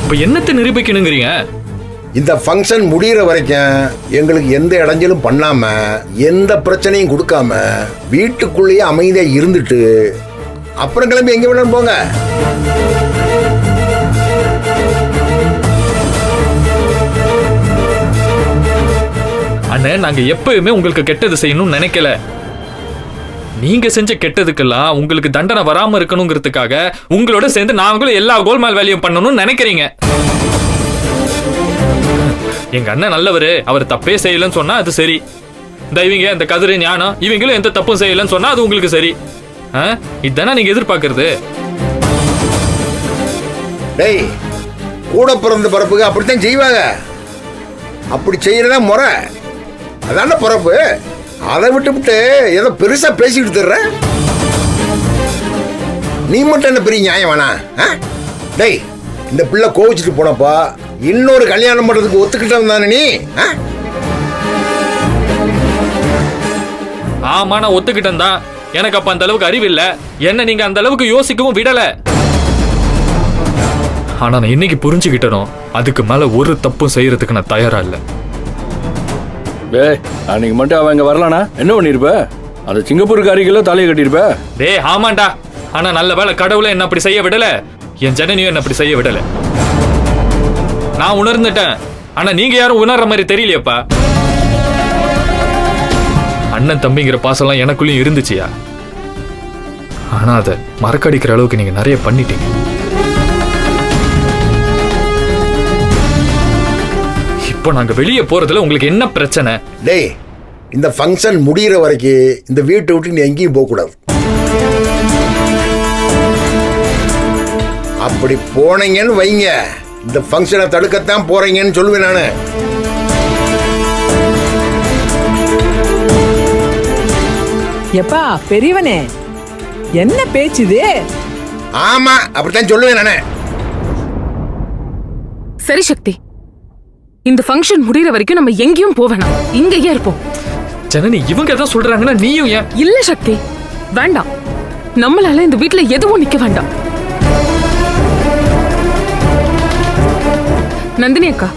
இப்ப என்னத்தை நிரூபிக்கணுங்கிறீங்க? இந்த ஃபங்க்ஷன் முடிகிற வரைக்கும் எங்களுக்கு எந்த இடைஞ்சலும் பண்ணாம எந்த பிரச்சனையும் கொடுக்காம வீட்டுக்குள்ளேயே அமைதியா இருந்துட்டு அப்புறம் கிளம்பி எங்க வேணாலும் போங்க. அண்ணே, நாங்க எப்பயுமே உங்களுக்கு கெட்டது செய்யணும்னு நினைக்கல. நீங்க செஞ்ச கெட்டதுக்கெல்லாம் உங்களுக்கு தண்டனை வராம இருக்கணுங்கிறதுக்காக உங்களோட சேர்ந்து நாங்களும் எல்லா கோல்மால் வேலையும் பண்ணணும்னு நினைக்கிறீங்க. எங்க அண்ணன் நல்லவரு, அவர் தப்பே செய்யலன்னு சொன்னா அது சரி. இவங்க இந்த கதிரை ஞானம் இவங்களும் எந்த தப்பும் செய்யலன்னு சொன்னா அது உங்களுக்கு சரி. இதுதானே நீங்க எதிர்பார்க்கறது? டேய், கூட பிறந்த பிறப்புக்கு அப்படித்தான் செய்வாங்க. அப்படி செய்யறதா முறை, அதான பிறப்பு. அதை விட்டு ஏதோ பெருசா பேசிட்டு தர்ற. நீ மட்டும் என்ன பெரிய நியாயம் வேணா? டேய், இந்த பிள்ளை கோவிச்சுட்டு போனப்பா இன்னொரு கல்யாணம் பண்றதுக்கு ஒத்துக்கிட்டவன் தானே நீ? ஆமா, நான் ஒத்துக்கிட்டேன் தான். எனக்கு அப்ப அந்த அளவுக்கு அறிவு இல்ல. என்ன நீங்க அந்த அளவுக்கு யோசிக்கவும் விடல. ஆனா நான் இன்னைக்கு புரிஞ்சுக்கிட்டனும், அதுக்கு மேல ஒரு தப்பும் செய்யறதுக்கு நான் தயாரா இல்ல. அன்னைக்கு மட்டும் அவன் இங்க வரலானா என்ன பண்ணிருப்ப? அந்த சிங்கப்பூருக்கு அருகில தலையை கட்டிருப்ப. டேய் ஆமாண்டா, ஆனா நல்ல வேளை கடவுளை என்ன அப்படி செய்ய விடல, என் ஜனனியும் என்ன அப்படி செய்ய விடல. நான் உணர்ந்துட்டேன், ஆனா நீங்க யாரும் உணர்ற மாதிரி தெரியலையப்பா. அண்ணன் தம்பிங்கிற பாசம்லாம் எனக்குள்ளயும் இருந்துச்சியா, ஆனா அதை மறக்கடிக்கிற அளவுக்கு நீங்க நிறைய பண்ணிட்டீங்க. இப்போ நாங்க வெளியே போறதுல உங்களுக்கு என்ன பிரச்சனை? டேய், இந்த ஃபங்க்ஷன் முடிகிற வரைக்கும் இந்த வீட்டை விட்டு நீ எங்கேயும் போக கூடாது. அப்படி போனீங்கன்னு வைங்க, இந்த ஃபங்க்ஷனை தடுக்கத்தான் போறீங்கன்னு சொல்லுவேன் நானு. எப்பா பெரியவனே, என்ன பேச்சுது? ஆமா, அப்படித்தான் சொல்லுவேன் நானு. சரி சக்தி, இந்த ஃபங்க்ஷன் முடிகிற வரைக்கும் நம்ம எங்கேயும் போவேணாம், இங்கேயே இருப்போம். ஜனனி, இவங்க தான் சொல்றாங்கன்னா நீயும் ஏன்? இல்ல சக்தி, வேண்டாம். நம்மளால இந்த வீட்டுல எதுவும் நிக்க வேண்டாம். நந்தினி அக்கா,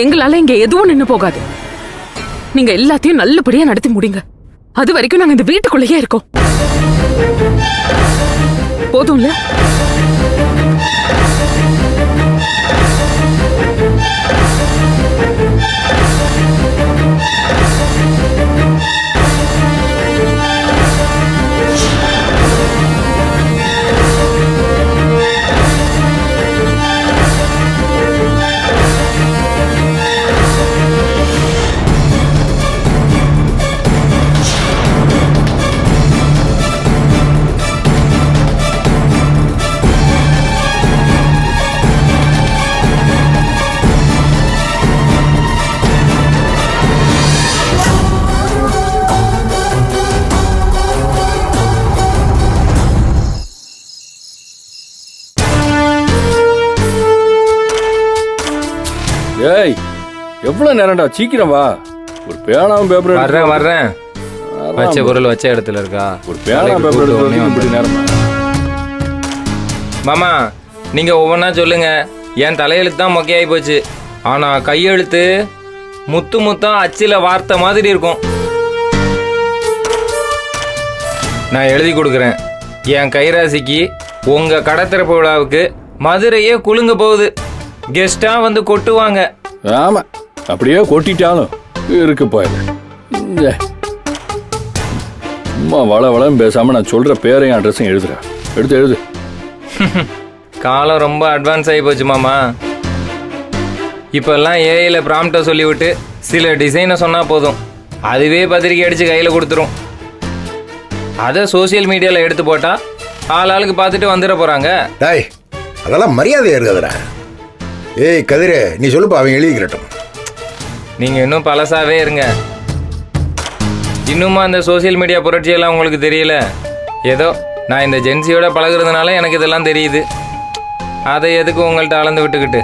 எங்களால இங்க எதுவும் நின்னு போகாது. நீங்க எல்லாத்தையும் நல்லபடியா நடத்தி முடிங்க. அது வரைக்கும் நாங்க இந்த வீட்டுக்குள்ளேயே இருக்கோம். போதும்ல? ஏய், எவ்வளவு நேரம்டா, சீக்கிரம் வா. ஒரு பேனாவும் பேப்பர் வர்றேன். வச்ச பொருள் வச்ச இடத்துல இருக்கா? ஒரு பேனா பேப்பர் எடுத்து நேரம். மாமா, நீங்க ஒவ்வொன்றா சொல்லுங்க. என் தலையெழுத்து தான் மொக்கையாகி போச்சு, ஆனா கையெழுத்து முத்து முத்தா அச்சில வார்த்தை மாதிரி இருக்கும். நான் எழுதி கொடுக்குறேன். என் கைராசிக்கு உங்க கடத்திறப்பு விழாவுக்கு மதுரையே குலுங்க போகுது. கெஸ்டா வந்து கொட்டுவாங்க. ஆமா, அப்படியே கொட்டிட்டாலும் இருக்கு போயிடு. சும்மா வளன்னு பேசாம நான் சொல்ற பேரையும் அட்ரஸும் எழுதுற. எழுது. காலம் ரொம்ப அட்வான்ஸ் ஆகி போச்சு மாமா. இப்பெல்லாம் ஏஐல ப்ராம்ப்டை சொல்லிவிட்டு சில டிசைனை சொன்னா போதும், அதுவே பத்திரிக்கை அடிச்சு கையில கொடுத்துரும். அதை சோசியல் மீடியால எடுத்து போட்டா ஆளுக்கு பார்த்துட்டு வந்துட போறாங்க. டேய், அதெல்லாம் மரியாதையா இருக்காதுடா. ஏய் கதிரே, நீ சொல்லுப்பா, அவன் எழுதிக்கிறட்டும். நீங்க இன்னும் பழசாவே இருங்க. இன்னுமா அந்த சோசியல் மீடியா புரட்சியெல்லாம் உங்களுக்கு தெரியல? ஏதோ நான் இந்த ஜென்சியோட பழகுறதுனால எனக்கு இதெல்லாம் தெரியுது. அதை எதுக்கு உங்கள்கிட்ட அளந்து விட்டுக்கிட்டு